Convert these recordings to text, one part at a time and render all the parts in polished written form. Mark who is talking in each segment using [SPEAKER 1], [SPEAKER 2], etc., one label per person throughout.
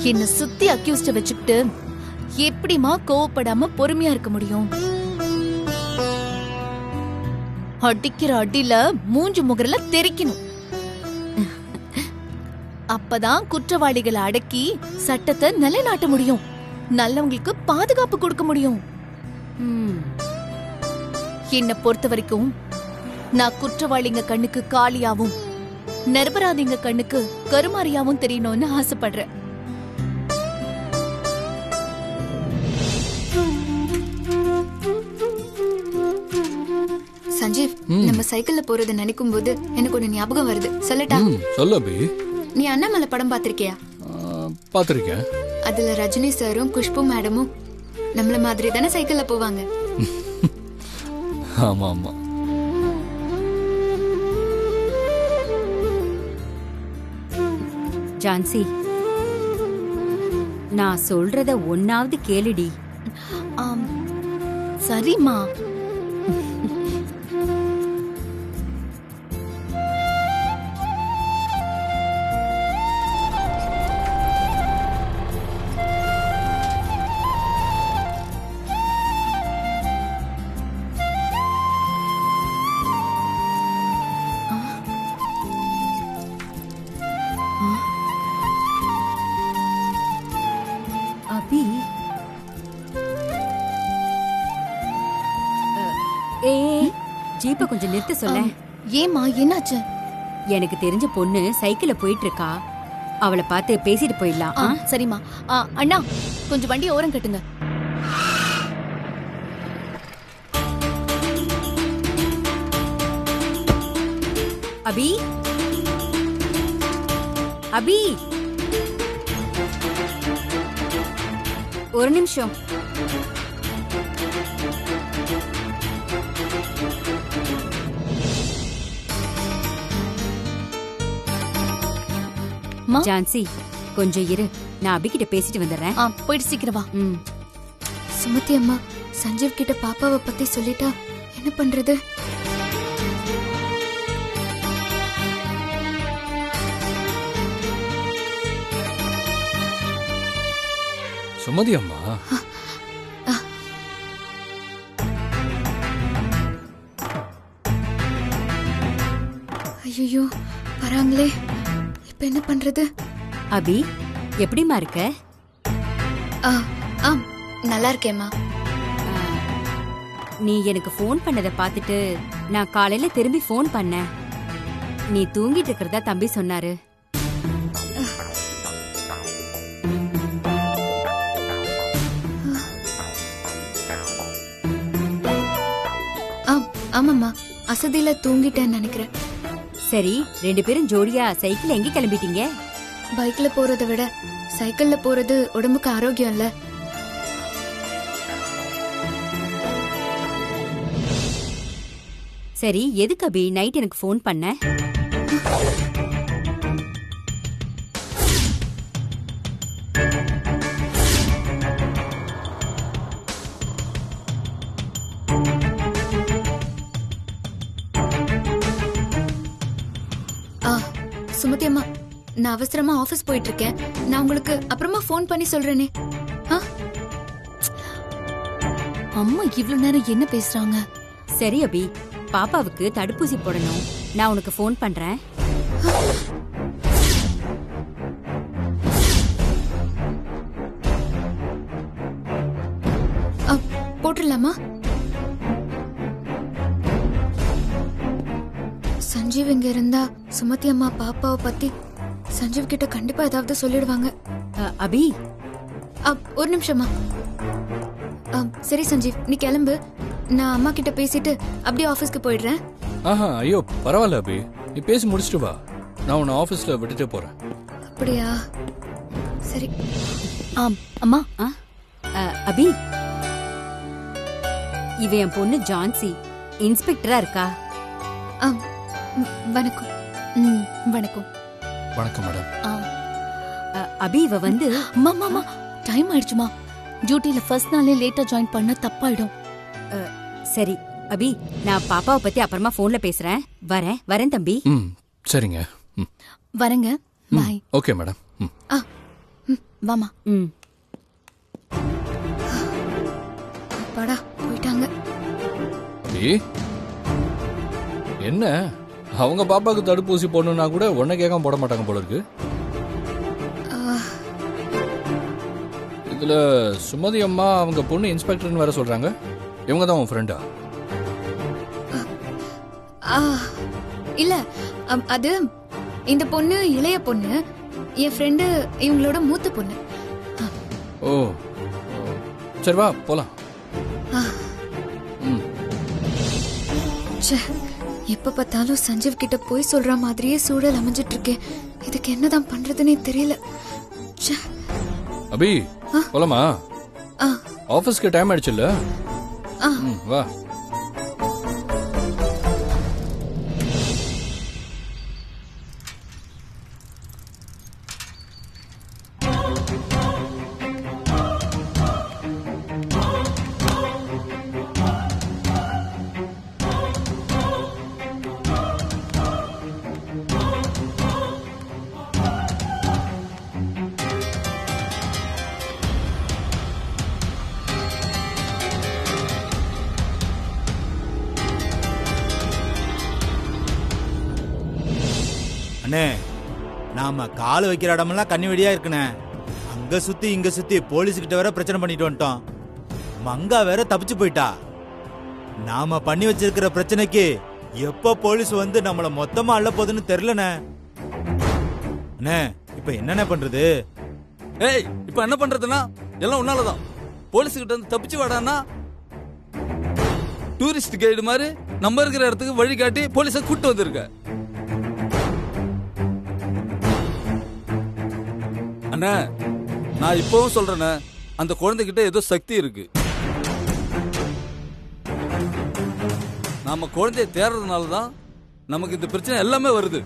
[SPEAKER 1] என்ன சுத்தி அக்யூஸ்ட வச்சுக்கிட்டு எப்படிமா கோவப்படாம பொறுமையா இருக்க முடியும்? அடிக்கிற அடியில மூஞ்சு முகரல தெரிக்கணும். அப்பதான் குற்றவாளிகளை அடக்கி சட்டத்தை நிலைநாட்ட முடியும். நல்லவங்களுக்கு பாதுகாப்பு கொடுக்க முடியும். என்ன பொறுத்த வரைக்கும் நான் குற்றவாளிங்க கண்ணுக்கு காளியாவும் நிரபராதிங்க கண்ணுக்கு கருமாரியாவும் தெரியணும்னு ஆசைப்படுறேன்.
[SPEAKER 2] சஞ்சீவ், நம்ம சைக்கிள்ல போறது நினைக்கும் போது எனக்கு ஒரு ஞாபகம் வருது. சொல்லட்டா?
[SPEAKER 3] சொல்ல அபி.
[SPEAKER 2] நீ அண்ணாமலை படம் பாத்திருக்கியா?
[SPEAKER 3] பாத்திருக்கேன்.
[SPEAKER 2] அதுல ரஜினி சாரும் குஷ்பு மேடமும் நம்மள மாதிரி தானே சைக்கிள்ல போவாங்க.
[SPEAKER 3] ஆமா ஆமா.
[SPEAKER 4] ஜான்சி, நான் சொல்றத ஒன்னாவது கேளுடி.
[SPEAKER 1] சரிம்மா.
[SPEAKER 4] அபி, ஜீப்ப கொஞ்சம் நிறுத்த சொல்ல.
[SPEAKER 1] ஏமா, என்னாச்சு?
[SPEAKER 4] எனக்கு தெரிஞ்ச பொண்ணு சைக்கிள்ல போயிட்டு இருக்கா. அவளை பார்த்து பேசிட்டு போயிடலாம்.
[SPEAKER 1] சரிம்மா. அண்ணா, கொஞ்சம் வண்டியை ஓரம் கட்டுங்க.
[SPEAKER 4] அபி, அபி, ஒரு நிமிஷம். ஜான்சி, கொஞ்சம் இரு, நான் அபி கிட்ட பேசிட்டு வந்துடுறேன்.
[SPEAKER 1] போயிட்டு சீக்கிரம் வா.
[SPEAKER 2] சுமதி அம்மா சஞ்சீவ் கிட்ட பாப்பாவை பத்தி சொல்லிட்டா என்ன பண்றது?
[SPEAKER 3] சுமதி அம்மா,
[SPEAKER 2] ஐயோ வராங்களே, இப்ப என்ன பண்றது?
[SPEAKER 4] அபி, எப்படிமா இருக்க?
[SPEAKER 2] நல்லா இருக்கேம்மா.
[SPEAKER 4] நீ எனக்கு ஃபோன் பண்ணதை பார்த்துட்டு நான் காலையில திரும்பி ஃபோன் பண்ணேன். நீ தூங்கிட்டு இருக்கிறதா தம்பி சொன்னாரு.
[SPEAKER 2] ஆமாம்மா, அசதியில தூங்கிட்டேன்னு நினைக்கிறேன்.
[SPEAKER 4] சரி, ரெண்டு பேரும் ஜோடியா சைக்கிள் எங்க கிளம்பிட்டீங்க?
[SPEAKER 2] பைக்ல போறதை விட சைக்கிள்ல போறது உடம்புக்கு ஆரோக்கியம் இல்ல.
[SPEAKER 4] சரி, எதுக்கு அபி நைட் எனக்கு ஃபோன் பண்ண?
[SPEAKER 2] சுமதி அம்மா, நான் அவசரமா ஆபீஸ் போயிட்டு இருக்கேன். நான் உங்களுக்கு அப்புறமா ஃபோன் பண்ணி சொல்றேனே.
[SPEAKER 1] அம்மா இவ்வளவு நேரம் என்ன பேசுறாங்க?
[SPEAKER 4] சரி அபி, பாப்பாவுக்கு தடுப்பூசி போடணும். நான் உனக்கு ஃபோன் பண்றேன்.
[SPEAKER 2] போட்டுடலாமா? சஞ்சீவ் இங்க இருந்தா சுமதி அம்மா பாப்பாவை பத்தி சஞ்சீவ் கிட்ட கண்டிப்பா ஏதாவது சொல்லிடுவாங்க.
[SPEAKER 4] அபி,
[SPEAKER 2] ஒரு நிமிஷமா. சரி சஞ்சீவ், நீ கிளம்பு. நான் அம்மா கிட்ட பேசிட்டு அப்படியே ஆபீஸ்க்கு போயிடுறேன்.
[SPEAKER 3] ஐயோ பரவாயில்ல அபி, நீ பேசி முடிச்சிட்டு வா. நான் உன்னை ஆபீஸ்ல விட்டுட்டே போறேன்.
[SPEAKER 2] அப்படியா? சரி.
[SPEAKER 1] அம்மா.
[SPEAKER 4] அபி, இவ என் பொண்ணு ஜான்சி, இன்ஸ்பெக்டரா இருக்கா.
[SPEAKER 2] வணக்கம்.
[SPEAKER 1] வணக்கம்.
[SPEAKER 3] வணக்கம் மேடம்.
[SPEAKER 4] அபி, இவ வந்து
[SPEAKER 1] மாமா டைம் ஆயிடுச்சுமா. டியூட்டில ஃபர்ஸ்ட் நாளே லேட்டா ஜாயின் பண்ண தப்பாயிடும்.
[SPEAKER 4] சரி அபி, நான் பாப்பாவை பத்தி அப்புறமா போன்ல பேசுறேன். வரேன் தம்பி.
[SPEAKER 3] சரிங்க.
[SPEAKER 1] வரேங்க. பாய்.
[SPEAKER 3] Okay madam.
[SPEAKER 1] வாமா.
[SPEAKER 4] ம்.
[SPEAKER 2] அப்பாடா போயிட்டாங்க.
[SPEAKER 3] ஏய், என்ன அவங்க பாப்பாக்கு தடுப்பூசி போடணும்னா கூட உன்னை கேட்காம போட மாட்டாங்க போல இருக்கு. இதுல சுமதி அம்மா அவங்க பொண்ணு இன்ஸ்பெக்டர்னு வேற சொல்றாங்க. இவங்க தான் உன் ஃப்ரெண்டா?
[SPEAKER 2] இல்ல அது இந்த பொண்ணு இளைய பொண்ணு, என் ஃப்ரெண்டு இவங்களோட மூத்த பொண்ணு.
[SPEAKER 3] ஓ, சரி வா போலாம். ம்.
[SPEAKER 2] எப்ப பார்த்தாலும் சஞ்சீவ் கிட்ட போய் சொல்ற மாதிரியே சூழல் அமைஞ்சிட்டு இருக்கேன். இதுக்கு என்னதான் பண்றதுன்னே தெரியல.
[SPEAKER 3] அபி போலாமா?
[SPEAKER 2] ஆ.
[SPEAKER 3] ஆபீஸ்க்கு டைம் ஆயிடுச்சுல்ல? வா.
[SPEAKER 5] அண்ணே, நாம கால் வைக்கிற இடமெல்லாம் கண்ணி வெடியா இருக்குண்ணே. அங்க சுத்தி இங்க சுத்தி போலீஸ்கிட்ட வேற பிரச்சனை பண்ணிட்டு வந்துட்டோம். மங்கா வேற தப்பிச்சு போயிட்டா. நாம பண்ணி வச்சிருக்கிற பிரச்சனைக்கு எப்ப போலீஸ் வந்து நம்மள மொத்தமா அள்ள போகுதுன்னு தெரியலண்ணே. அண்ணே, இப்ப என்னண்ணே பண்றது?
[SPEAKER 6] ஏய், இப்ப என்ன பண்றதுன்னா எல்லாம் உன்னாலதான். போலீஸ் கிட்ட வந்து தப்பிச்சு வாடான்னா டூரிஸ்ட் கைடு மாதிரி நம்ம இருக்கிற இடத்துக்கு வழி காட்டி போலீஸை கூட்டு வந்திருக்க. அண்ணா, நான் இப்பவும் சொல்றேன், அந்த குழந்தைகிட்ட ஏதோ சக்தி இருக்கு. நாம குழந்தைய தேடுறதுனாலதான் நமக்கு இந்த பிரச்சனை எல்லாமே வருது.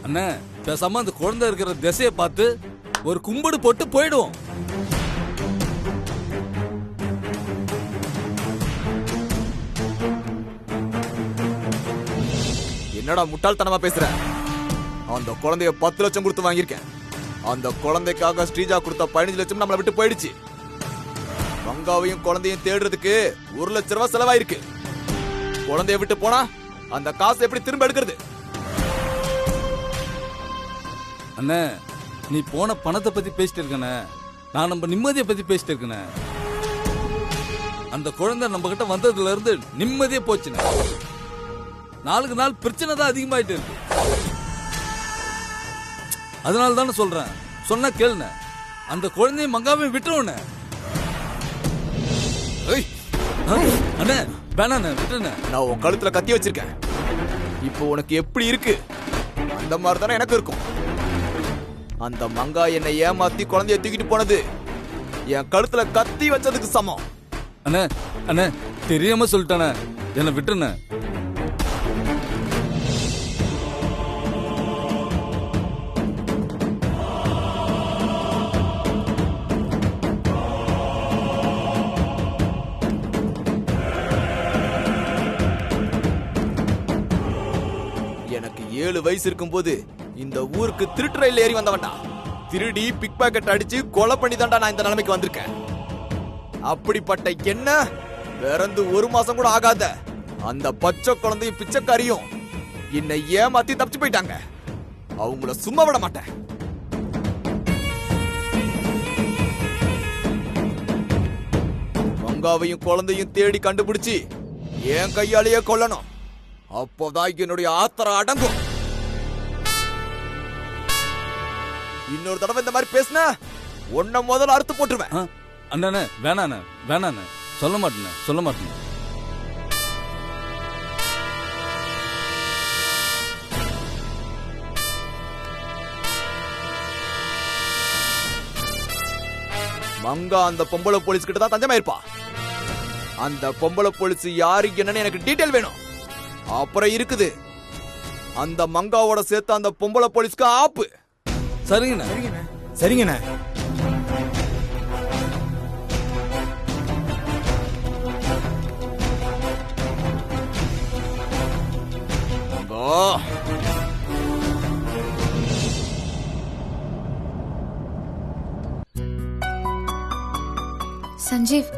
[SPEAKER 6] அண்ணா, பேசாம அந்த குழந்தை இருக்கிற திசையை பார்த்து ஒரு கும்பிடு போட்டு போயிடுவோம்.
[SPEAKER 7] என்னடா முட்டாள்தனமா பேசுற? அந்த குழந்தைய 10 லட்சம் கொடுத்து வாங்கியிருக்கேன். அந்த குழந்தைக்காக ஸ்ரீஜா கொடுத்த 15 லட்சம் நம்மளை விட்டு போயிடுச்சு. மங்காவையும் குழந்தையும் தேடுறதுக்கு 1 லட்சம் ரூபாய் செலவாயிருக்கு. குழந்தைய விட்டு போனா அந்த காசு எப்படி திரும்ப எடுக்கிறது?
[SPEAKER 6] அண்ணே, நீ போன பணத்தை பத்தி பேசிட்டு இருக்கனே, நான் நம்ம நிம்மதியை பத்தி பேசிட்டு இருக்கனே. அந்த குழந்தை நம்ம கிட்ட வந்ததுல இருந்து நிம்மதியே போச்சுண்ணே. நாளுக்கு நாள் பிரச்சனை தான் அதிகமாயிட்டு இருக்கு. அதனால தானே சொல்றேன், சொன்ன கேளுண்ண, அந்த குழந்தைய மங்காவையும் விட்டுருவோண்ணே. அண்ணே வேணாண்ணே, விட்டுருண்ணே.
[SPEAKER 7] நான் உன் கழுத்துல கத்தி வச்சிருக்கேன். இப்போ உனக்கு எப்படி இருக்கு? அந்த மாதிரி தானே எனக்கு இருக்கும். அந்த மங்கா என்னை ஏமாத்தி குழந்தைய தூக்கிட்டு போனது என் கழுத்துல கத்தி வச்சதுக்கு சமம்.
[SPEAKER 6] அண்ணே அண்ணே, தெரியாம சொல்லிட்டானே, என்னை விட்டுருண்ணே.
[SPEAKER 7] எனக்கு 7 வயசு இருக்கும் போது இந்த ஊருக்கு திருட்டு ரயில் ஏறி வந்தவன்டா. திருடி பிக் பாக்கெட் அடிச்சு கொலை பண்ணி தான்டா நான் இந்த நிலைமைக்கு வந்திருக்கேன். அப்படிப்பட்ட என்ன பிறந்து 1 மாசம் கூட ஆகாத அந்த பச்சை குழந்தையும் பிச்சைக்காரியும் என்னை ஏமாத்தி தப்பிச்சு போயிட்டாங்க. அவங்கள சும்மா விட மாட்டேன். மங்காவையும் குழந்தையும் தேடி கண்டுபிடிச்சு என் கையாலேயே கொல்லணும். அப்போதான் என்னுடைய ஆத்திரம் அடங்கும். இன்னொரு தடவை இந்த மாதிரி பேசின உன்னை முதல்ல அறுத்து போட்டுருவேன்.
[SPEAKER 6] அண்ணே வேணாண்ணே, வேணாண்ணே, சொல்ல மாட்டேண்ணே, சொல்ல மாட்டேன்.
[SPEAKER 7] மங்கா அந்த பொம்பளை போலீஸ் கிட்ட தான் தஞ்சமாயிருப்பா. அந்த பொம்பளை போலீஸ் யாரு என்னன்னு எனக்கு டீடைல் வேணும். அப்புறம் இருக்குது அந்த மங்காவோட சேர்த்து அந்த பொம்பளை போலீஸ்க்கு ஆப்பு.
[SPEAKER 6] சரிங்கண்ணே,
[SPEAKER 5] சரிங்கண்ணே.
[SPEAKER 2] சஞ்சீவ்,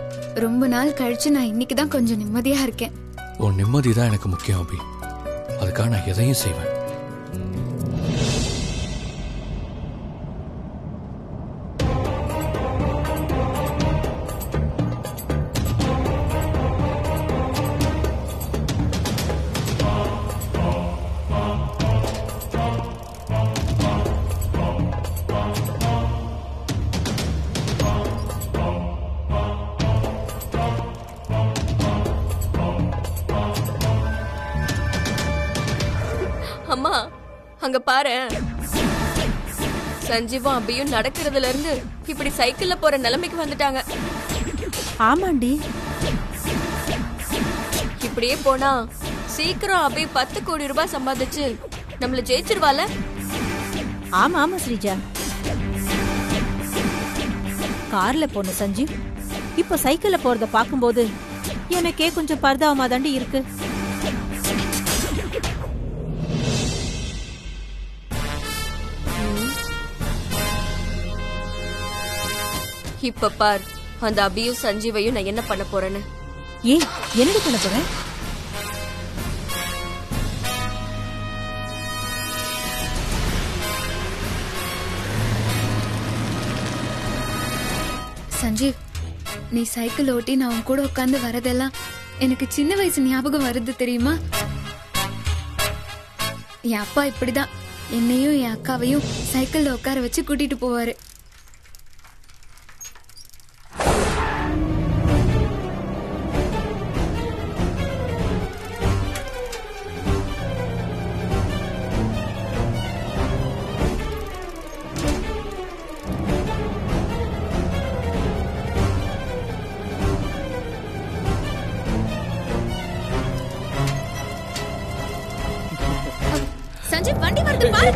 [SPEAKER 2] ரொம்ப நாள் கழிச்சு நான் இன்னைக்கு தான் கொஞ்சம் நிம்மதியா இருக்கேன்.
[SPEAKER 3] உன் நிம்மதி தான் எனக்கு முக்கியம் அபி. அதுக்காக நான் எதையும் செய்வேன்.
[SPEAKER 8] அம்மா அங்க பாரு, சஞ்சீவும் அபியும் நடக்கிறதுல இருந்து இப்படி சைக்கிள்ல போற நிலைமைக்கு வந்துட்டாங்க.
[SPEAKER 9] ஆமாண்டி,
[SPEAKER 8] இப்படியே போனா சீக்கிரம் அபி 10 கோடி ரூபாய் சம்பாதிச்சு நம்மள ஜெயிச்சிருவால.
[SPEAKER 9] ஆமா ஆமா ஸ்ரீஜா, கார்ல போன சஞ்சீவ் இப்ப சைக்கிள்ல போறத பாக்கும்போது எனக்கே கொஞ்சம் பரிதாபமா தாண்டி இருக்கு.
[SPEAKER 8] இப்ப பார், அந்த அபியும் சஞ்சீவையும் நான் என்ன பண்ண போறேன்னு.
[SPEAKER 9] ஏன் என்னடி பண்ண போற?
[SPEAKER 2] சஞ்சீவ், நீ சைக்கிள் ஓட்டி நான் உன் கூட உட்காந்து வரதெல்லாம் எனக்கு சின்ன வயசு ஞாபகம் வருது தெரியுமா? என் அப்பா இப்படிதான் என்னையும் என் அக்காவையும் சைக்கிள்ல உட்கார வச்சு கூட்டிட்டு போவாரு. சஞ்சீவ், வண்டி வருது பாரு.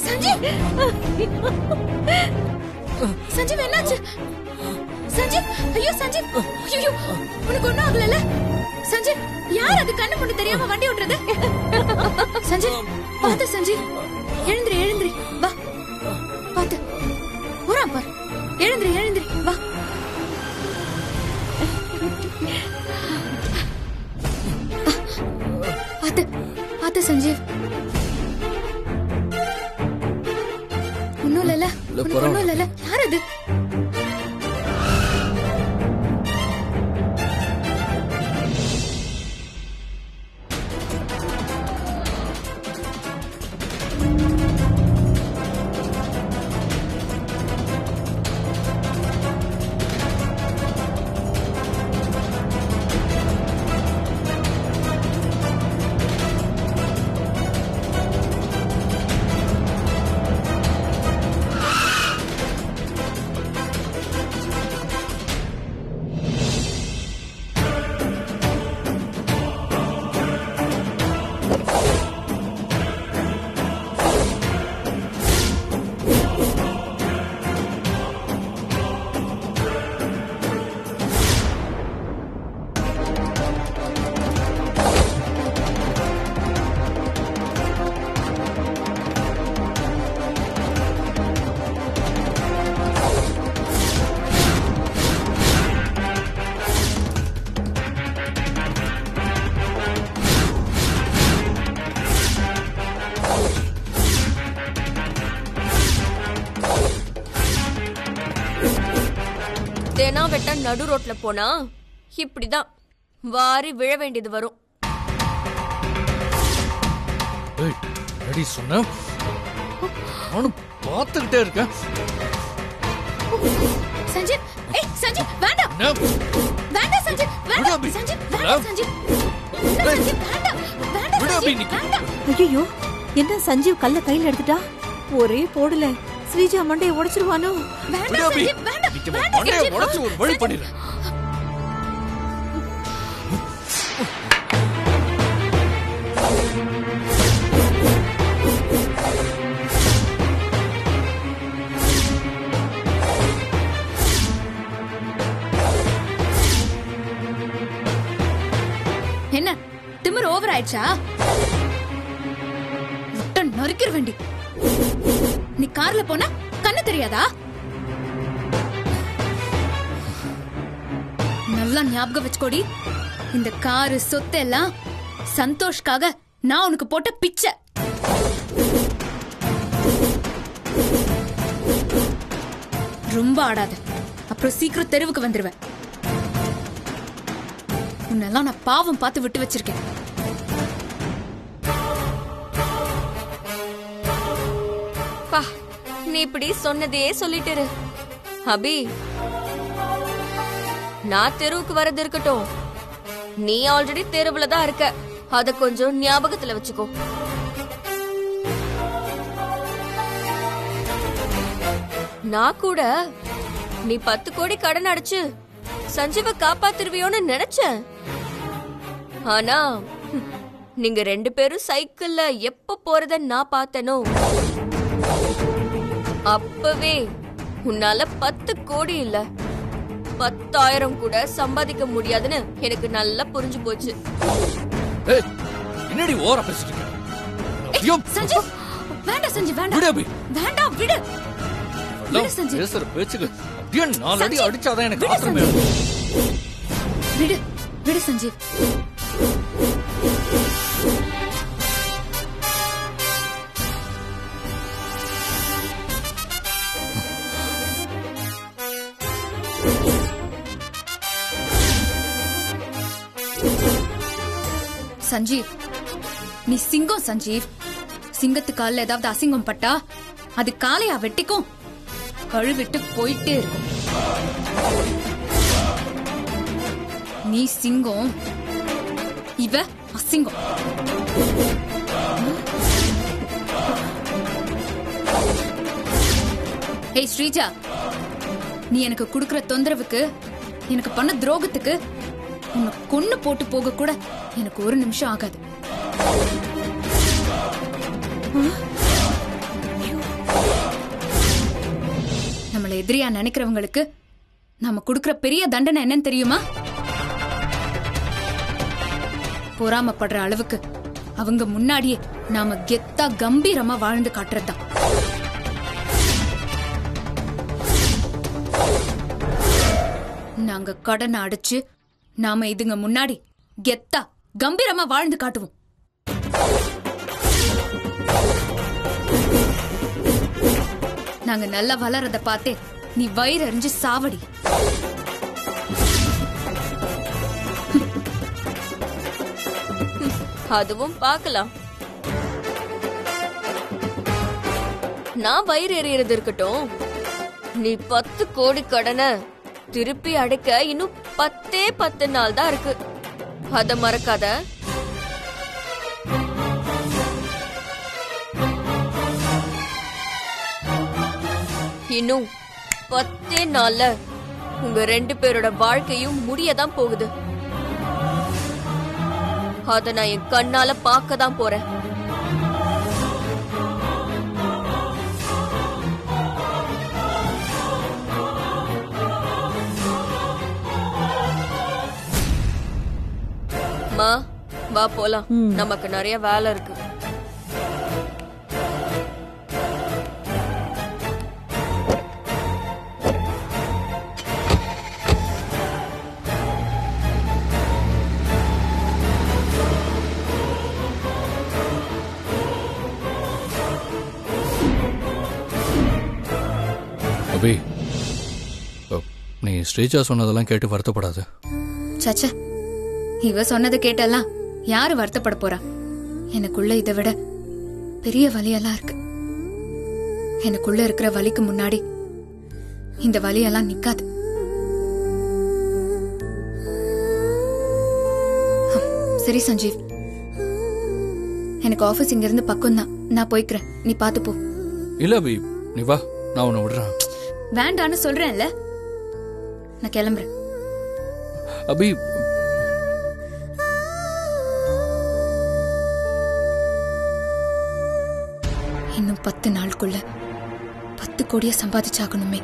[SPEAKER 2] சஞ்சீவ், சஞ்சீவ் என்னாச்சு? சஞ்சீவ், ஐயோ சஞ்சீவ், ஐயோ உனக்கு ஒண்ணும் ஆகல? சஞ்சீவ், யார் அது கண்ணு முன்னு தெரியாம வண்டி ஓட்டுறது? சஞ்சீவ், பாத்து சஞ்சீவ், எழுந்திரி எழுந்திரி, வா பாத்து போறான் பாரு. எழுந்திரி எழுந்திரி, வா. பாத்து பாத்து சஞ்சீவ், ஒன்னும் இல்ல, உனக்கு ஒன்னும் இல்ல. யார் அது?
[SPEAKER 8] தேனா வெட்ட நடு ரோட்ல போனா இப்படிதான் வாரி விழ வேண்டியது வரும்.
[SPEAKER 3] சொன்ன நானும் பார்த்துக்கிட்டே இருக்கேன்.
[SPEAKER 2] சஞ்சீவ், ஏய் சஞ்சீவ், வேண்டாம் வேண்டாம் சஞ்சீவ், வேண்டாம் சஞ்சீவ், வேண்டாம் சஞ்சீவ், சஞ்சீவ் வேண்டாம் வேண்டாம் சஞ்சீவ், வேண்டாம்.
[SPEAKER 9] ஐயோ, என்ன சஞ்சீவ் கல்ல கையில எடுத்துட்டா? ஒரே போடல, ஸ்ரீஜா மண்டையை உடைச்சிருவானோ?
[SPEAKER 2] வேண்டாம் சஞ்சீவ், வேண்டாம் வேண்டாம்,
[SPEAKER 3] உடைச்சு ஒரு வழி பண்ணிடுறேன்.
[SPEAKER 2] என்ன திமிரு ஓவர் ஆயிடுச்சா? நொறுக்கிற வேண்டி. நீ கார்ல போனா கண்ணு தெரியாதா? நல்லா ஞாபகம் வச்சுக்கோடி. இந்த காரு சொத்து எல்லாம் சந்தோஷ்காக நான் உனக்கு போட்ட பிச்சை. ரொம்ப ஆடாத, அப்புறம் சீக்கிரம் தெருவுக்கு வந்துருவேன். உன்னெல்லாம் நான் பாவம் பார்த்து விட்டு வச்சிருக்கேன்.
[SPEAKER 8] பா, நீ இப்படி சொன்னதே சொல்லிட்டு இரு. அபி, நான் தெருவுக்கு வரது இருக்கட்டும், நீ ஆல்ரெடி தெருவுல தான் இருக்க. அத கொஞ்சம் ஞாபகத்துல வச்சுக்கோ. நான் கூட நீ 10 கோடி கடன் அடைச்சு சஞ்சீவ காப்பாத்திருவியோன்னு நினைச்சேன். ஆனா நீங்க 2 பேரும் சைக்கிள்ல எப்ப போறத நான் பார்த்தனோ அப்பவே உன்னால 10 கோடி இல்ல 10,000 கூட சம்பாதிக்க முடியாதுன்னு எனக்கு நல்லா புரிஞ்சு போச்சு.
[SPEAKER 3] ஏய், என்னடி ஓவரா பேசிட்டு இருக்க? ஐயோ,
[SPEAKER 2] சஞ்சீவ், வேண்டாம் சஞ்சீவ், வேண்டாம்.
[SPEAKER 3] விடு அபி.
[SPEAKER 2] வேண்டாம், விடு. விடு சஞ்சீவ்.
[SPEAKER 3] பேசுற பேச்சுக்கு அப்படியே 4 அடி
[SPEAKER 2] சஞ்சீவ்,
[SPEAKER 3] அடிச்சாதான் எனக்கு
[SPEAKER 2] விடு
[SPEAKER 3] ஆத்திரமே
[SPEAKER 2] சஞ்சீவ்.
[SPEAKER 3] வரும்.
[SPEAKER 2] விடு, விடு சஞ்சீவ். சஞ்சீவ், நீ சிங்கம் சஞ்சீவ். சிங்கத்து கால்ல ஏதாவது அசிங்கம் பட்டா அது காலையா வெட்டிக்கும், கழுவிட்டு போயிட்டே இருக்கும். நீ சிங்கம், இவ அசிங்கம். ஏய் ஸ்ரீஜா, நீ எனக்கு குடுக்கற தொந்தரவுக்கு, எனக்கு பண்ண துரோகத்துக்கு உன்னை கொன்னு போட்டு போக கூட எனக்கு 1 நிமிஷம் ஆகாது. நம்மள எதிரியா நினைக்கிறவங்களுக்கு நாம குடுக்கற பெரிய தண்டனை என்னன்னு தெரியுமா? பொறாமப்படுற அளவுக்கு அவங்க முன்னாடியே நாம கெத்தா கம்பீரமா வாழ்ந்து காட்டுறதுதான். நாங்க கடனை அடைச்சு நாம இதுங்க முன்னாடி கெத்தா கம்பீரமா வாழ்ந்து காட்டுவோம். நாங்க நல்லா வளரத பார்த்தே நீ வயிறு அறிஞ்சு சாவடி.
[SPEAKER 8] அதுவும் பார்க்கலாம். நான் வயிறு எறியறது இருக்கட்டும், நீ 10 கோடி கடனை திருப்பி அடைக்க இன்னும் 10 நாள் தான் இருக்கு. அத மறக்காத. இன்னும் 10 நாள்ல உங்க 2 பேரோட வாழ்க்கையும் முடியதான் போகுது. அத நான் என் கண்ணால பார்க்க தான் போறேன். மா, வா போலாம். நமக்கு நிறைய வேலை இருக்கு.
[SPEAKER 3] அபி, நீ ஸ்ரீஜா சொன்னதெல்லாம் கேட்டு வருத்தப்படாது.
[SPEAKER 2] சச்சா, இவ சொன்னதை கேட்டெல்லாம் யாரு வருத்தப்பட போறா? எனக்குள்ள இதை விட பெரிய வலியெல்லாம் இருக்கு. எனக்குள்ள இருக்கிற வலிக்கு முன்னாடி இந்த வலியெல்லாம் நிக்காது. சரி சஞ்சீவ், எனக்கு ஆபீஸ் இங்க இருந்து பக்கம் தான், நான் போய்க்கிறேன், நீ பாத்து போ.
[SPEAKER 3] இல்ல அபி, நீ வா, நான் உன்னை விடுறேன்.
[SPEAKER 2] வேண்டான்னு சொல்றேன்ல, நான் கிளம்புறேன்.
[SPEAKER 3] அபி,
[SPEAKER 2] இன்னும் 10 நாளுக்குள்ள 10 கோடியை சம்பாதிச்சாகணுமே.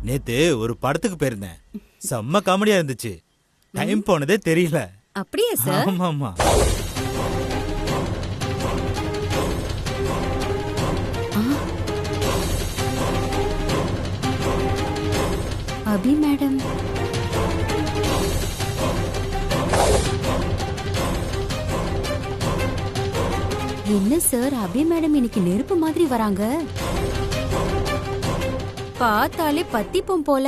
[SPEAKER 5] நேத்து ஒரு படத்துக்கு போயிருந்தேன், செம்ம காமெடியா இருந்துச்சு. டைம் போனதே தெரியல.
[SPEAKER 4] அப்படியே சார்?
[SPEAKER 5] ஆமா ஆமா.
[SPEAKER 4] அபி மேடம். என்ன சார், அபி மேடம் இன்னைக்கு நெருப்பு மாதிரி வராங்க. பார்த்தாலே பத்திப்போம் போல.